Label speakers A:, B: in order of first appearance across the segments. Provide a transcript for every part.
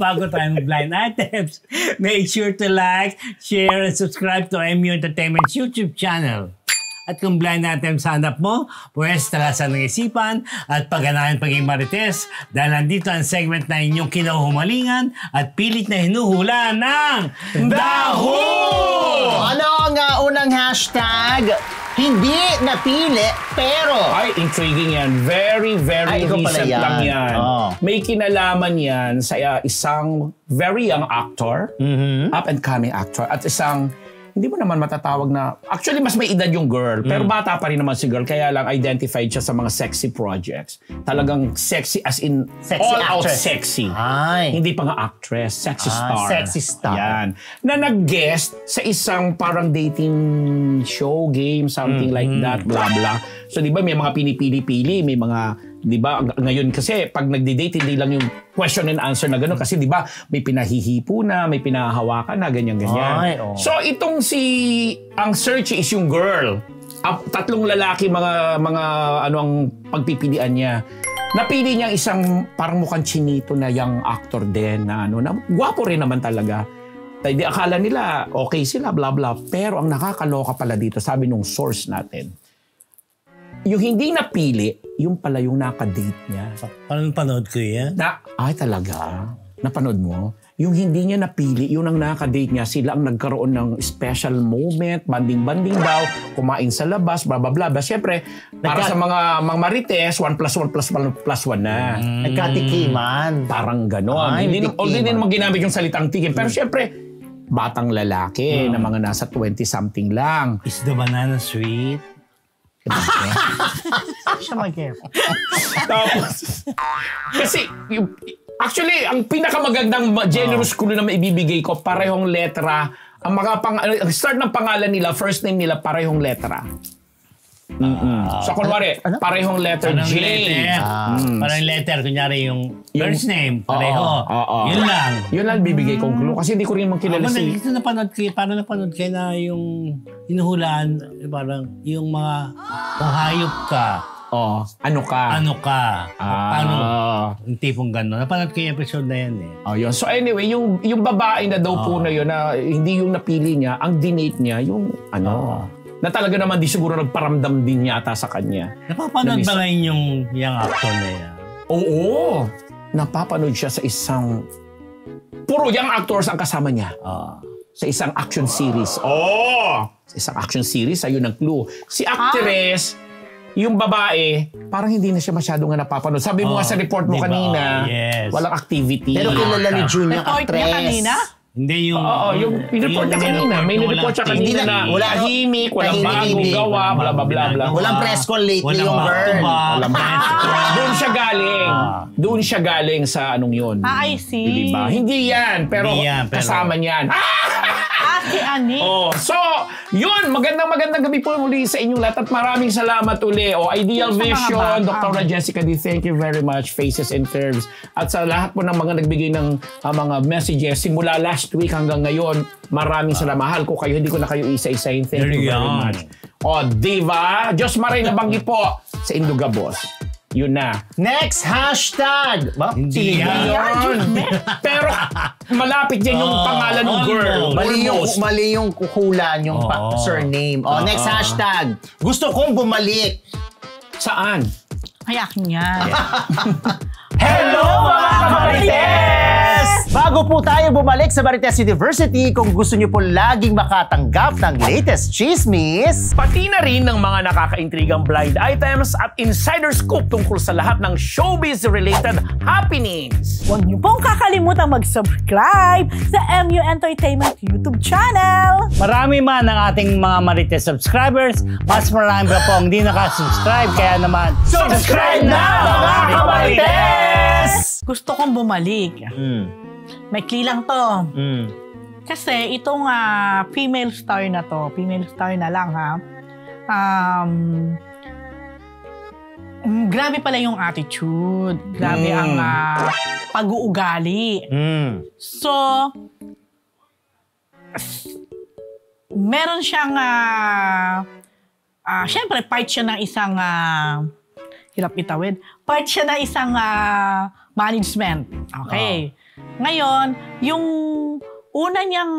A: bago tayo mag-blind items, make sure to like, share, and subscribe to MU Entertainment's YouTube channel. At kung blind items hanap mo, pues talasan ng isipan at pagganahan paging marites dahil nandito ang segment na inyong kinahumalingan at pilit na hinuhula ng Daho!
B: Ano ang unang hashtag? Hindi napili, pero...
C: Ay, intriguing yan. Very, very recent lang yan. Oh. May kinalaman yan sa isang very young actor, up-and-coming actor, at isang hindi mo naman matatawag na... Actually, mas may edad yung girl. Pero bata pa rin naman si girl. Kaya lang identified siya sa mga sexy projects. Talagang sexy as in
B: sexy
C: all-out
B: actress.
C: sexy.
B: Ay.
C: Hindi pa nga actress. Sexy star.
B: Sexy star.
C: Yan. Na nag-guest sa isang parang dating show, game, something like that, blah, blah. So, di ba, may mga pinipili-pili, may mga... Di ba, ngayon kasi, pag nagdi-date, hindi lang yung question and answer na gano'n. Kasi di ba, may pinahihipo na, may pinahahawakan na, ganyan-ganyan.
B: Ay, oh.
C: So, itong ang search is yung girl. Tatlong lalaki, mga ano ang pagpipilian niya. Napili niya isang parang mukhang chinito na young actor din na gwapo rin naman talaga. Di akala nila, okay sila, blah, blah. Pero ang nakakaloka pala dito, sabi nung source natin, yung hindi napili, yung pala yung nakadate niya.
A: Parang panood ko yan?
C: Ay talaga? Napanood mo? Yung hindi niya napili, yun ang nakadate niya. Sila ang nagkaroon ng special moment, banding-banding daw, kumain sa labas, blah, blah, blah. Siyempre, para sa mga marites, 1 plus 1 plus 1 plus 1 na.
B: Nagkatikiman.
C: Parang gano'n. Hindi naman ginamit yung salitang tikim. Pero siyempre, batang lalaki na mga nasa 20-something lang.
A: Is the banana sweet?
B: Siya mag-get.
C: Tapos, kasi, actually, ang pinakamagandang generous clue na maibibigay ko, parehong letra. Ang start ng pangalan nila, first name nila, parehong letra. So, kunwari, parehong letter J.
A: Parang letter, kunyari yung first name, pareho. Yun lang.
C: Yun lang bibigay kong clue. Kasi hindi ko rin magkilala si...
A: Parang napanood kayo na yung inuhulaan, parang yung mga hayop ka.
C: Ano ka?
A: Paano? Yung tipong gano'n. Napanood ko yung episode na yan eh.
C: Yun. So anyway, yung babae na daw po na yun, na hindi yung napili niya, ang dinate niya, yung na talaga naman di siguro nagparamdam din yata sa kanya.
A: Napapanood ba ngayon yung young actor na yan?
C: Oo. Napapanood siya sa isang... Puro young actors ang kasama niya. Sa isang action series. Sa isang action series, ayun ang clue. Si actress, yung babae, parang hindi na siya masyado nga napapanood. Sabi mo nga sa report mo kanina, walang activity.
B: Pero kilala ni Junior actress.
D: Report niya kanina?
A: Hindi yung...
C: yung report niya kanina. May report siya kanina na tahimik, walang bagong gawa, bla bla bla bla.
B: Walang press call lately yung girl.
C: Doon siya galing. Doon siya galing sa anong yun.
D: I see.
C: Diba? Hindi yan, pero kasama niyan.
D: Si Ani.
C: So, yun. Magandang gabi po muli sa inyong lahat at maraming salamat uli. Ideal Vision, Dr. Jessica D, thank you very much. Faces and Curves. At sa lahat po ng mga nagbigay ng mga messages simula last week hanggang ngayon, maraming salamat. Mahal ko kayo. Hindi ko na kayo isa-isahin. Thank you very much. Diva, Diyos Maray nabanggit po sa Induga Boss. Yun na.
B: Next hashtag.
A: Hindi yan.
C: Pero malapit yan yung pangalan ng girl.
B: Mali yung kukulan, yung surname. Next hashtag. Gusto kong bumalik.
C: Saan?
D: Ay, akin yan.
B: Hello mga Marites! Bago po tayo bumalik sa Marites University, kung gusto niyo po laging makatanggap ng latest chismis,
C: pati na rin ng mga nakakaintrigang blind items at insider scoop tungkol sa lahat ng showbiz-related happenings.
D: Huwag niyo pong kakalimutan mag-subscribe sa MU Entertainment YouTube channel.
A: Marami man ang ating mga Marites subscribers, mas marami pa po ang hindi nakasubscribe, kaya naman
B: subscribe na mga Marites!
D: Gusto kong bumalik. Maikli lang to. Kasi itong female star na to, female star na lang ha, grabe pala yung attitude. Grabe ang pag-uugali. So, meron siyang, syempre, part siya ng isang, hirap itawid, part siya ng isang management. Okay. Ngayon, yung una niyang,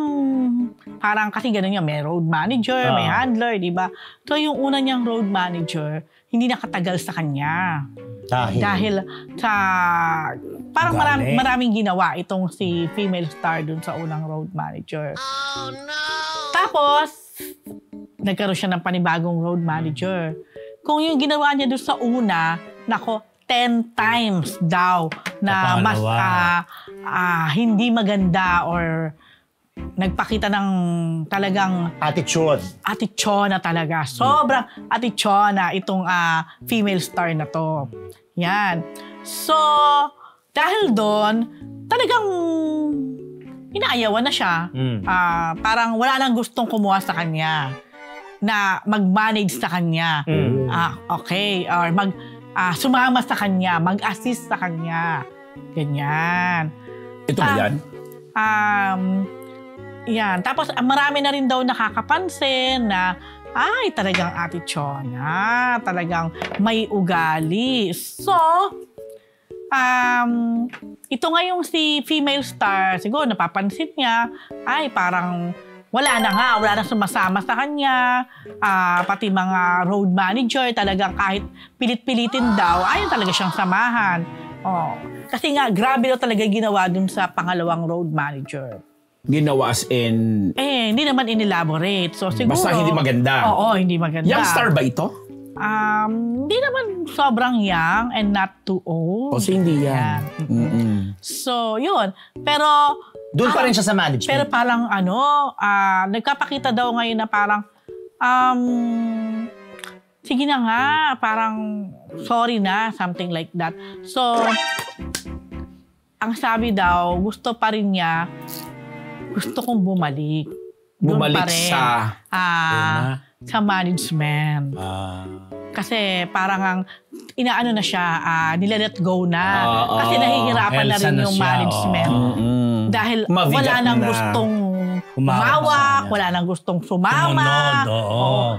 D: parang kasi gano'n yan, may road manager, may handler, di ba? So yung una niyang road manager, hindi nakatagal sa kanya. Dahil sa, parang maraming ginawa itong si female star dun sa unang road manager. Oh, no! Tapos, nagkaroon siya ng panibagong road manager. Kung yung ginawa niya dun sa una, 10 times daw na mas hindi maganda or nagpakita ng talagang attitude na talaga. Sobrang attitude na itong female star na to. Yan. So, dahil doon, talagang inaayawan na siya. Parang wala nang gustong kumuha sa kanya na mag-manage sa kanya. Okay. Or sumama sa kanya, mag-assist sa kanya. Ganyan.
C: Ito ba yan?
D: Yan. Tapos marami na rin daw nakakapansin na talagang attitude na, talagang may ugali. So, ito nga yung si female star, siguro napapansin niya, parang wala na sumasama sa kanya, pati mga road manager, talagang kahit pilit-pilitin daw, ayaw talaga siyang samahan. Kasi nga, grabe daw talaga ginawa dun sa pangalawang road manager.
C: Ginawa as in...
D: hindi naman inelaborate. So siguro...
C: Basta hindi maganda.
D: Oo, hindi maganda.
C: Young star ba ito?
D: Hindi naman sobrang young and not too old.
C: Kasi hindi yan.
D: So, yun. Pero...
B: Doon pa rin siya sa management.
D: Pero parang nagkapakita daw ngayon na parang... sige na nga, parang sorry na, something like that. So, ang sabi daw, gusto pa rin niya, gusto kong bumalik.
C: Bumalik sa...
D: sa management. Kasi parang ang inaano na siya, nila-let go na. Kasi nahihirapan na rin yung management. Dahil wala nang gustong humawak, wala nang gustong sumama.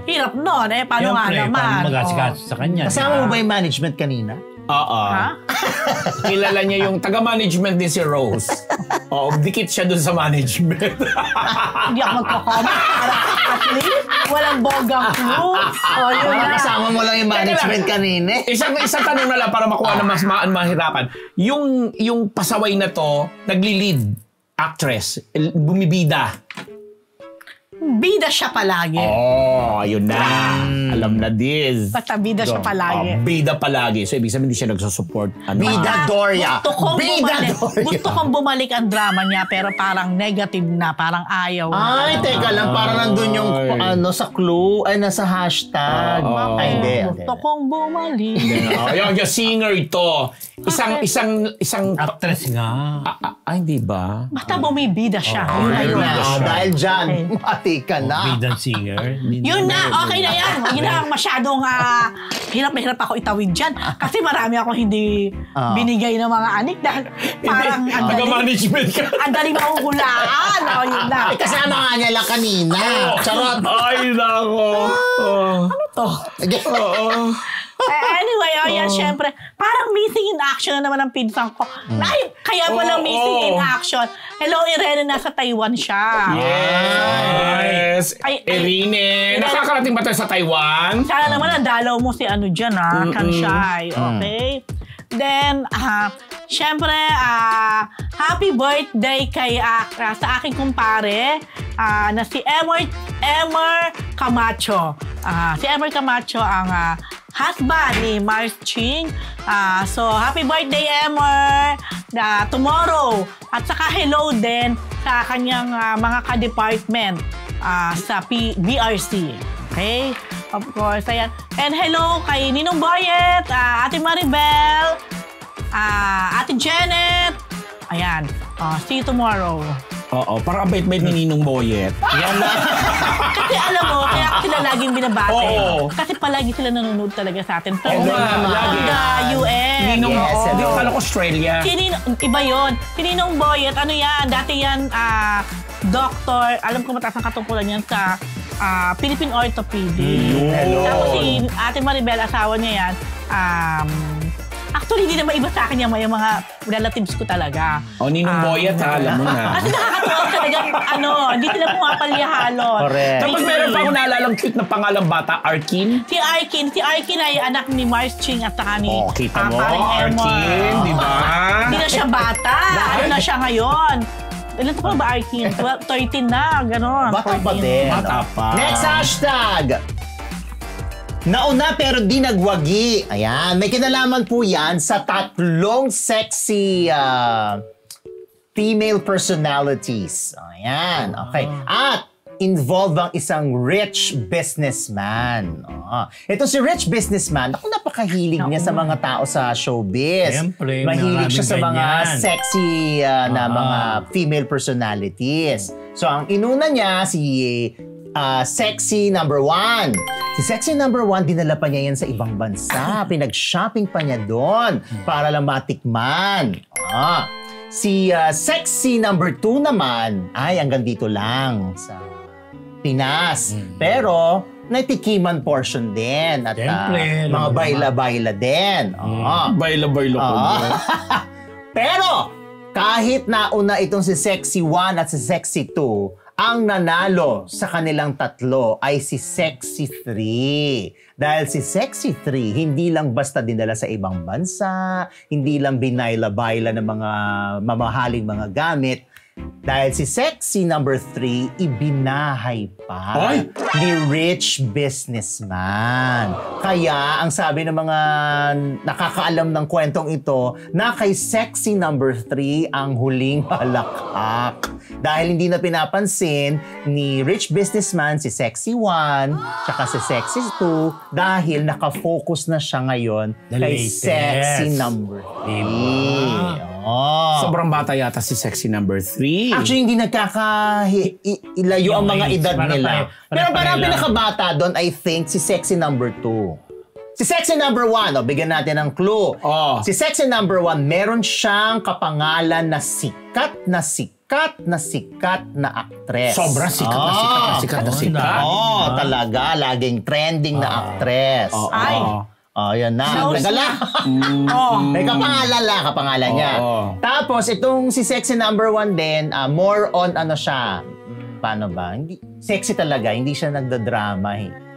D: Hirap nun paano nga naman?
A: Paano mag-asikaso sa kanya?
B: Kasama mo ba yung management kanina?
C: Kilala niya yung taga-management din si Rose. Dikit siya dun sa management.
D: Hindi ako magkakoma. Actually, walang bogang clue.
B: Kasama mo lang yung management kanina.
C: Isang tanong na lang para makuha na mas mahirapan. Yung pasaway na to, nagli-lead actress, bumibida.
D: Bida siya palagi.
C: Ayun na. Alam na this.
D: Basta bida siya palagi.
C: Bida palagi. So, ibig sabihin hindi siya nagsusupport.
B: Bida Doria.
D: Gusto kong bumalik ang drama niya, pero parang negative na, parang ayaw.
B: Teka lang. Parang nandun yung sa clue, nasa hashtag. Hindi.
D: Gusto kong bumalik.
C: Yung singer ito. Isang
A: actress nga.
C: Hindi ba?
D: Basta bumibida siya.
B: Dahil dyan, mati ka na.
A: Bidang singer.
D: Yun na, okay na yan. Hindi na masyadong hirap na hirap ako itawid dyan. Kasi marami ako hindi binigay ng mga anik dahil parang
C: taga-management ka.
D: Ang daling mahuhulaan. Yun na.
B: Kasi ano nga niya lang kanina. Charot.
C: Ay, nako.
D: Ano to? Anyway, yan, syempre, parang missing in action na naman ang pinsang ko. Kaya pala missing in action. Hello, Irene, nasa Taiwan siya.
C: Yes. Irene, nakakarating ba tayo sa Taiwan?
D: Sana naman nadalaw mo si dyan, Kanshai. Okay? Then, syempre, happy birthday kay sa aking kumpare na si Emer Camacho. Si Emer Camacho ang husband ni Mars Ching. So, happy birthday, Emer! Tomorrow. At saka hello din sa kanyang mga ka-department sa BRC. Okay? Of course, ayan. And hello kay Ninong Boyet, Ate Maribel, Ate Janet. Ayan. See you tomorrow.
C: Parang abait-bait ni Ninong Boyet.
D: Yan na. Kasi alam mo, kaya sila laging binabate. Kasi palagi sila nanonood talaga sa atin. From the US.
C: Ninong, hindi ko kala ko Australia.
D: Iba yun. Si Ninong Boyet, dati yan, doctor, alam ko mataas ang katungkulan yan sa Philippine Orthopedic. Tapos si Ate Maribel, asawa niya yan, Actually, hindi naman iba sa akin yung mga relatives ko talaga.
C: O, Ninong Boyat ha, alam mo na.
D: Kasi nakakatawa talaga, hindi sila pumapalya halos.
B: Correct.
C: Tapos meron pa ako naalalang cute na pangalang bata, Arkin.
D: Si Arkin ay anak ni Mars Ching at saka ni
C: Kita mo,
D: Karen Elmore.
C: Arkin, di ba?
D: Hindi na siya bata. Ano na siya ngayon? Ilan pa ba Arkin? 13 na, gano'n.
B: Bata pa din.
C: Bata pa.
B: Next hashtag. Nauna pero di nagwagi. Ayan, may kinalaman po yan sa tatlong sexy female personalities. Ayan, okay. At involved ang isang rich businessman. Ito si rich businessman, ako napakahilig niya sa mga tao sa showbiz.
A: Siyempre,
B: Mahilig siya sa mga
A: ganyan.
B: sexy na mga female personalities. So ang inuna niya si Sexy number 1. Si Sexy number 1, dinala pa niya yan sa ibang bansa. Pinag-shopping pa niya doon para lang matikman. Si Sexy number 2 naman, ay hanggang dito lang sa Pinas. Pero, natikiman portion din. At
A: Siyempre,
B: mga bayla-bayla din.
C: Bayla-bayla ko.
B: Pero, kahit nauna itong si Sexy 1 at si Sexy 2, ang nanalo sa kanilang tatlo ay si Sexy 3. Dahil si Sexy 3, hindi lang basta dinala sa ibang bansa, hindi lang binayla-bayla ng mga mamahaling mga gamit. Dahil si Sexy number 3, ibinahay pa ni rich businessman. Kaya, ang sabi ng mga nakakaalam ng kwentong ito, na kay Sexy number 3 ang huling halakhak. Dahil hindi na pinapansin ni rich businessman si Sexy 1 tsaka si Sexy 2 dahil nakafocus na siya ngayon kay Sexy number 3.
C: Sobrang bata yata si Sexy number 3.
B: Actually, hindi nagkakailayo ang mga edad nila. Pero parang pinakabata doon, I think, si Sexy number 2. Si Sexy number 1, bigyan natin ng clue. Si Sexy number 1, meron siyang kapangalan na sikat na actress.
C: Sobrang sikat na sikat.
B: Talaga. Laging trending na actress. Yan na. Nagala. May kapangalan niya. Tapos, itong si Sexy number 1 din, more on siya. Paano ba? Hindi, sexy talaga. Hindi siya nagdadrama.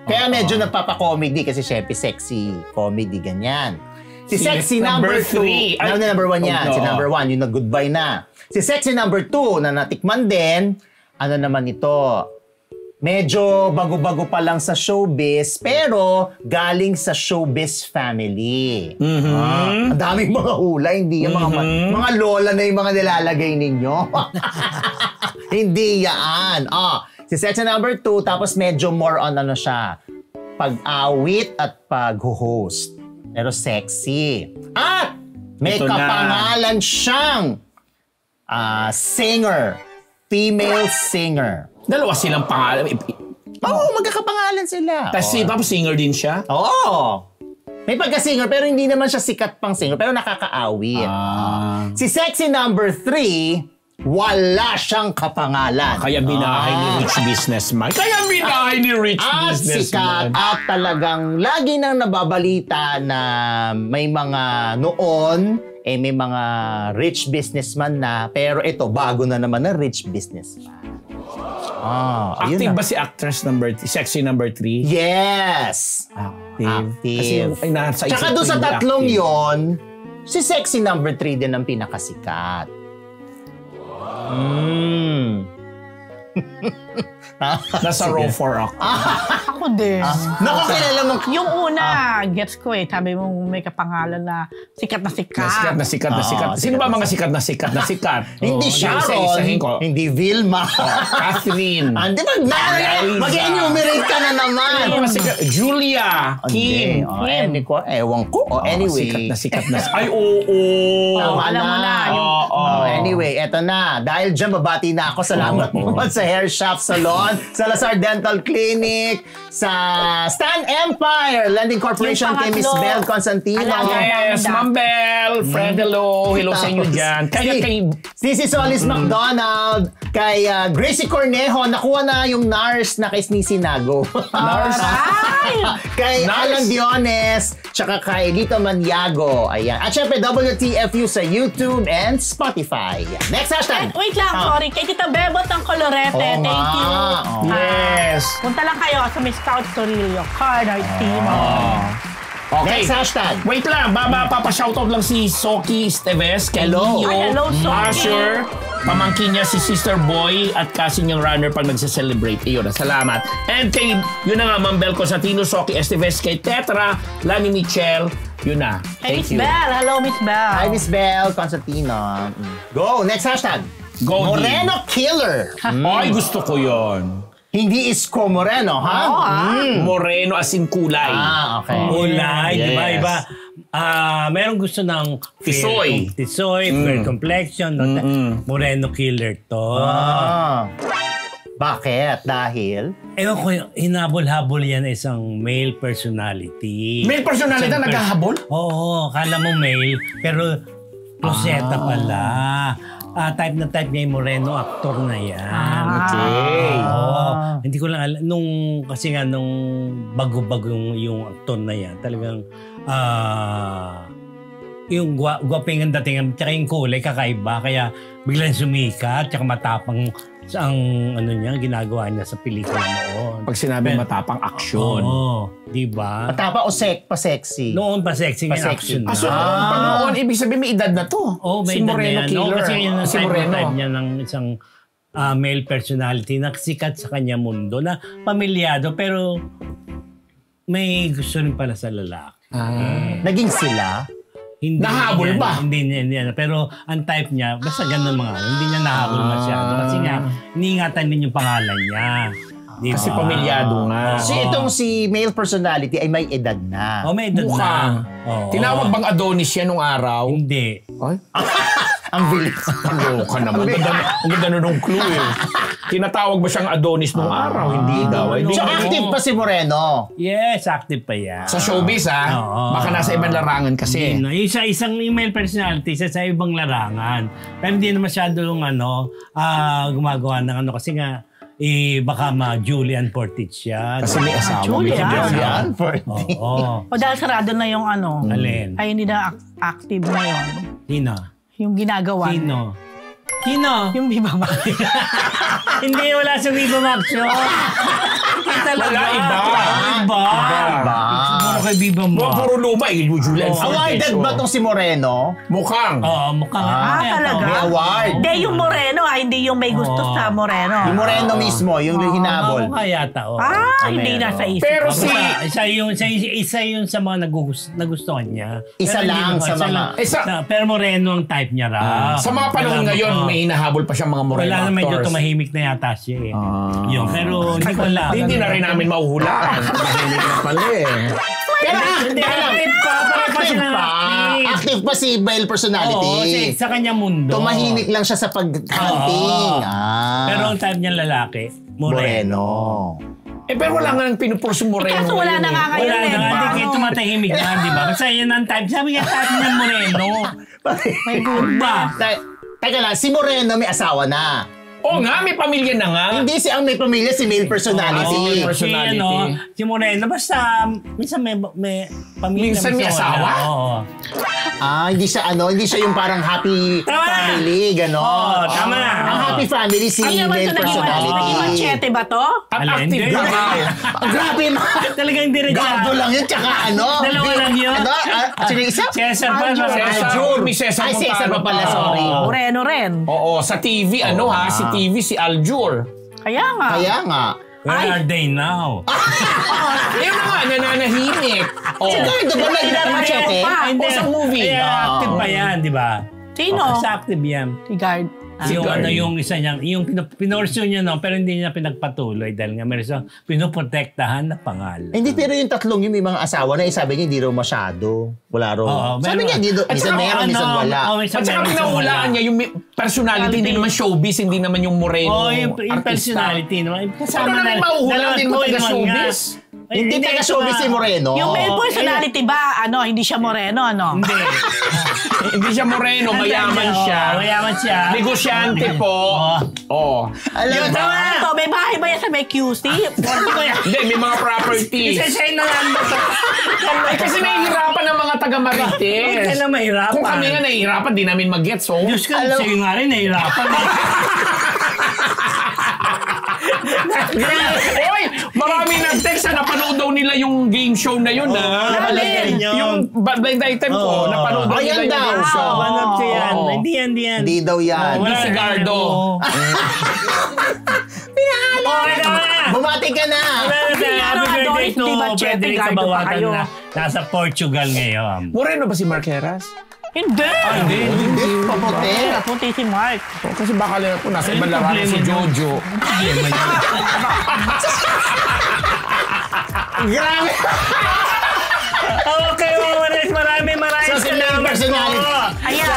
B: Kaya medyo nagpapa-comedy kasi syempre sexy comedy, ganyan. Si Sexy number 2. Number 1 yan. Si number 1, yung nag-goodbye na. Si Sexy number 2, na natikman din, naman ito? Medyo bago-bago pa lang sa showbiz, pero galing sa showbiz family. Ang daming mga hula, hindi yung mga lola na yung mga nilalagay ninyo. Hindi yan. Si Sexy number 2, tapos medyo more on siya, pag-awit at pag-host. Pero sexy. At may kapangalan siyang singer. Female singer.
C: Dalawa silang pangalan.
B: Magkakapangalan sila.
C: Tapos singer din siya?
B: May pagka-singer pero hindi naman siya sikat pang singer pero nakakaawit. Si Sexy number 3, wala siyang kapangalan.
C: Kaya binahay ni rich businessman.
B: At sikat at talagang lagi nang nababalita na may mga noon, may mga rich businessman na, pero ito, bago na naman na rich businessman.
C: Active ba si actress Sexy number 3?
B: Yes!
C: Active. Kasi nasa isip
B: Tsaka doon sa tatlong yon, si Sexy number 3 din ang pinakasikat.
C: Nasa row 4 ako.
D: Ako din.
B: Naku, kilala mo.
D: Yung una, gets ko sabi mo may kapangalan na sikat na sikat.
C: Sikat na sikat. Sino ba mga sikat na sikat?
B: Hindi Sharon, hindi Vilma.
C: Catherine.
B: Di ba? Mag-enumerate ka na naman.
C: Julia. Kim.
B: Ewan ko. Anyway.
C: Sikat na. Ay, oo.
D: Alam mo na.
B: Anyway, eto na. Dahil dyan, babati na ako. Salamat naman sa Hair Shop Salon, Salazar Dental Clinic, sa Stan Empire Lending Corporation kay Miss Belle Constantino.
C: Yes, Ma'am Belle, friend, hello. Hello sa inyo dyan. Kaya kay...
B: Sisi Solis McDonald, kay Gracie Cornejo, nakuha na yung NARS na kay Sneezy Nago.
C: Nars.
B: Kay
C: Nice.
B: Alan Diones, tsaka kay Lito Maniago. Ayan. At syempre, WTFU sa YouTube and Spotify. Yan. Next hashtag.
D: Wait lang, sorry. Kay Tita Bebot ng Colorete.
B: Oo
D: Thank
B: nga.
D: you.
B: Oo.
C: Yes.
D: Punta lang kayo sa Miss Scout Torillo, Carnard Team.
C: Okay.
B: Next hashtag.
C: Wait lang, papa-shoutout lang si Soki Esteves, kay
B: Hello.
C: Leo,
D: Ay, hello, Soki.
C: Asher, pamangkin niya si Sister Boy at cousin niyang runner pag nagse-celebrate. Iyon, salamat. And kay, yun na nga, Ma'am Bel Constantino, Soki Esteves, kay Tetra, Lani Michel, yun na.
D: Hey,
C: Thank
D: Miss
C: you.
D: Belle. Hello, Miss Belle.
B: Hi, Miss Belle Constantino. Go. Next hashtag.
C: Go,
B: Moreno Killer.
C: Ay, gusto ko yon.
B: Hindi Isko Moreno, ha?
C: Moreno as in kulay.
B: Okay.
A: Kulay, di ba?
C: Yes.
A: Iba. Merong gusto ng
C: Tisoy.
A: fair complexion. No? Moreno Killer to.
B: Bakit? Dahil?
A: Ewan ko, hinabol-habol yan isang male personality.
C: Male personality na naghahabol?
A: Oo, kala mo male, pero Rosetta pala. Type na type niya yung Moreno, actor na yan.
C: Okay.
A: Oo. Hindi ko lang alam. Kasi nga, nung bago-bago yung actor na yan, talagang yung gwaping ang dating, tsaka yung kulay, kakaiba. Kaya biglang sumikat, tsaka matapang sa ang ginagawa niya sa pelikula noon.
C: Pag sinabi matapang aksyon.
A: Oo, di ba?
B: Matapa o pa-sexy?
A: Noon pa sexy ng
B: Pa-sexy.
A: action na.
C: So, pag noon, ibig sabihin may edad na to.
A: Oh, may
C: si
A: edad
C: Moreno
A: na yan.
C: Killer.
A: No, kasi yun ang
C: si
A: type
C: Moreno.
A: na type niya ng isang male personality na sikat sa kanya mundo na pamilyado pero may gusto rin pala sa lalaki.
B: Naging sila?
A: Hindi
C: Nahabol
A: niya-
C: ba?
A: Hindi niya. Pero ang type niya, basta ganun mga hindi niya nahabol masyado. Kasi nga, iniingatan din yung pangalan niya. Di
C: Kasi
A: ba?
C: pamilyado nga.
B: Si male personality ay may edad na.
A: Oh, may edad na.
C: Mukhang.
A: Oo.
C: Tinawag bang Adonis siya nung araw?
A: Hindi.
C: Ay,
B: Ang bilis.
C: kaloka naman. Ang ganda nun nung clue eh. Tinatawag ba siyang Adonis nung araw? Hindi daw. Hindi
B: So,
C: nga.
B: active pa si Moreno.
A: Yes, active pa yan.
C: Sa showbiz ha?
A: Oo.
C: Baka nasa ibang larangan kasi.
A: No, isang email personality sa ibang larangan. Pero hindi na masyadong gumagawa ng kasi nga baka Julian Portich yan.
C: Kasi may asawa.
D: Julia.
B: Julian
A: Oo.
D: O dahil sarado na yung
A: Alin?
D: ay hindi na active na yun.
A: Sino?
D: Yung ginagawa.
A: Sino? Sino?
D: Yung Viva Max.
A: Hindi, wala sa Viva Max yun.
C: Wala, iba.
A: Siguro kay Viva Max.
C: Puro luma eh. Julian
B: Awarded ba tong si Moreno?
C: Mukhang.
A: Oo, mukhang.
D: Talaga?
B: May award.
D: Hindi yung Moreno, hindi yung may gusto sa Moreno.
B: Yung Moreno mismo, yung hinabol.
A: Mukha yata.
D: Hindi nasa isip.
C: Pero
D: ko.
C: si...
A: Isa yun sa mga nagustuhan niya.
B: Isa
A: Pero
B: lang
A: hindi
B: sa
A: isa
B: mga-
A: lang. Pero Moreno ang type niya raw.
C: Sa mga panahon ngayon, may hinahabol pa siyang mga Moreno
A: Wala na, medyo
C: actors.
A: tumahimik na yata siya eh. Yun, pero hindi ko alam.
C: Hindi na rin namin mahuhulaan. Mahimik na pala eh.
B: Pero
A: Hindi, active pa.
B: active pa. Active pa si male personality.
A: Oo, sa kanya mundo.
B: Tumahimik lang siya sa pag-hunting.
A: Pero ang type niya lalaki, Moreno.
B: Moreno.
C: Eh pero wala nga nang pinupurso Moreno.
D: Kaso wala
C: ngayon
D: na
C: eh.
D: nga ngayon
A: Wala
D: eh.
A: na nga, hindi kayo tumatahimik na, di ba? Basta yan ang type. Sabi nga type niya Moreno. May good ba?
B: Teka lang, si Moreno may asawa na.
C: Oo nga, may pamilya na nga.
B: Hindi si ang may pamilya, si male personality.
C: Oo, personality.
A: Si Moreno, basta minsan may pamilya.
C: Minsan may asawa?
A: Oo.
B: Hindi siya yung parang happy
A: Tama na.
B: family, gano'n.
A: Oo, tama na.
B: Ang happy family, si
D: Ano naman
B: male
D: ito naging
B: personality.
D: machete ba to?
C: At
A: Alin,
C: active
A: hindi.
C: na nga.
B: Grabe,
A: Talagang diretso.
B: Gado lang yun, tsaka
A: Dalawa lang yun.
B: Sino yung isa?
A: Cesar pa.
C: Cesar, may Cesar
B: Ay, Cesar
C: Montano
B: pa pala, sorry.
D: Moreno rin.
C: Oo, sa TV, si TV, si Aljur.
D: Kaya nga.
B: Kaya nga.
A: Where are they now?
C: Ayun na nga, nananahimik.
B: Si Gardo ba nag-machete?
A: Hindi.
C: O sa movie.
A: Kaya active pa yan, di ba?
D: Sino?
A: Sa active yan.
D: Si Guard.
A: Yung,
C: Guard.
A: yung isa niya, yung pinorso niya, no, pero hindi niya pinagpatuloy dahil nga meron siyang pinoprotektahan na pangalan.
B: Hindi, pero yung tatlong yung may mga asawa na sabi niya hindi raw masyado. Wala raw.
A: Oo,
B: Sabi niya, minsan meron, minsan wala.
C: At saka pinahulaan niya yung personality, hindi naman showbiz, hindi naman yung Moreno
A: yung
C: artista.
A: personality naman.
C: Ano namin mahuhulaan din mo taga showbiz?
B: Hindi taga showbiz si Moreno.
D: Yung male personality ba, hindi siya Moreno,
A: Hindi.
C: Hindi siya Moreno, mayaman siya.
A: Mayaman siya.
C: Negosyante po. Oh.
B: Alam mo,
D: Ito, may bahay ba yan sa may QC?
C: Hindi, may mga properties.
A: Isa-isa na lang ba ito?
C: Kasi nahihirapan ng mga taga-Marites.
A: Kailan mahirapan?
C: Kung kami nga nahihirapan, di namin mag-gets. Oh.
A: Diyos ko, sa'yo nga rin nahirapan.
C: Oy, marami nag-text na napanood daw nila yung game show na yun.
A: Alin?
C: Yung blind item ko, napanood daw nila
B: Ayan
C: yung
B: daw.
C: game show.
A: Manood ko yan.
C: Oo.
A: Hindi yan.
B: hindi daw yan.
C: Wala si Gardo.
A: Okay na.
B: Bumati ka na.
A: Happy birthday
D: Doris,
A: to
D: di ba, Chete,
A: Frederick
D: Gardo pa
A: Kabawatan
D: kayo?
A: na nasa Portugal ngayon.
C: Moreno ba si Mark Heras?
D: Hindi.
B: Hindi, paputi.
D: Puti si Mark.
C: Kasi baka lang po nasa ibang larangan si Jojo.
B: Grabe.
A: Okay, maraming
B: So, si main personality.
D: Ayan.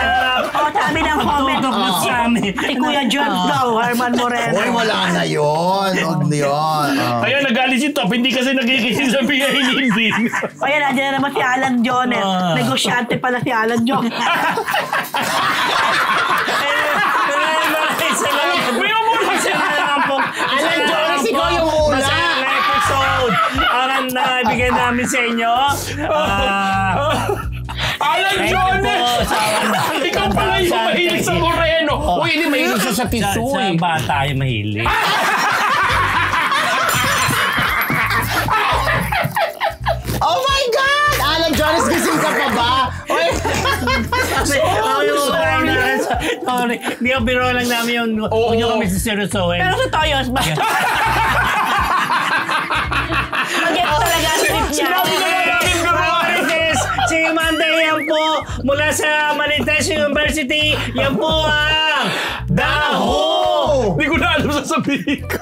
D: Sabi ng comment.
A: sa amin.
D: Si Kuya John daw, Herman Moreno.
B: Hoy, wala na yun. Huwag na yun.
A: Kaya nagalit si Top, hindi kasi nakikinig sa BIN din.
D: Ayan, nandiyan na naman si Alan Jones. Negosyante pala si Alan Jones.
B: Alan Jones, ikaw yung una.
A: Masayang episode ang nabigay namin sa inyo.
C: Alan Jones! Ikaw pala yung mahilig sa Moreno. Uy, hindi mahilig siya sa
A: Sa
C: tisoy.
A: bata ay mahilig.
B: Oh my God! Alan Jones, gising ka pa ba? Oy.
A: Sorry. Hindi ko biro lang namin yung huwag nyo kami siseryosohin.
D: Pero sa Toyos, basta. Mag-get talaga ang trip niya.
A: Si Monday yan po mula sa Marites University. Yan po ang
B: Daho!
C: Hindi ko na alam sasabihin ko.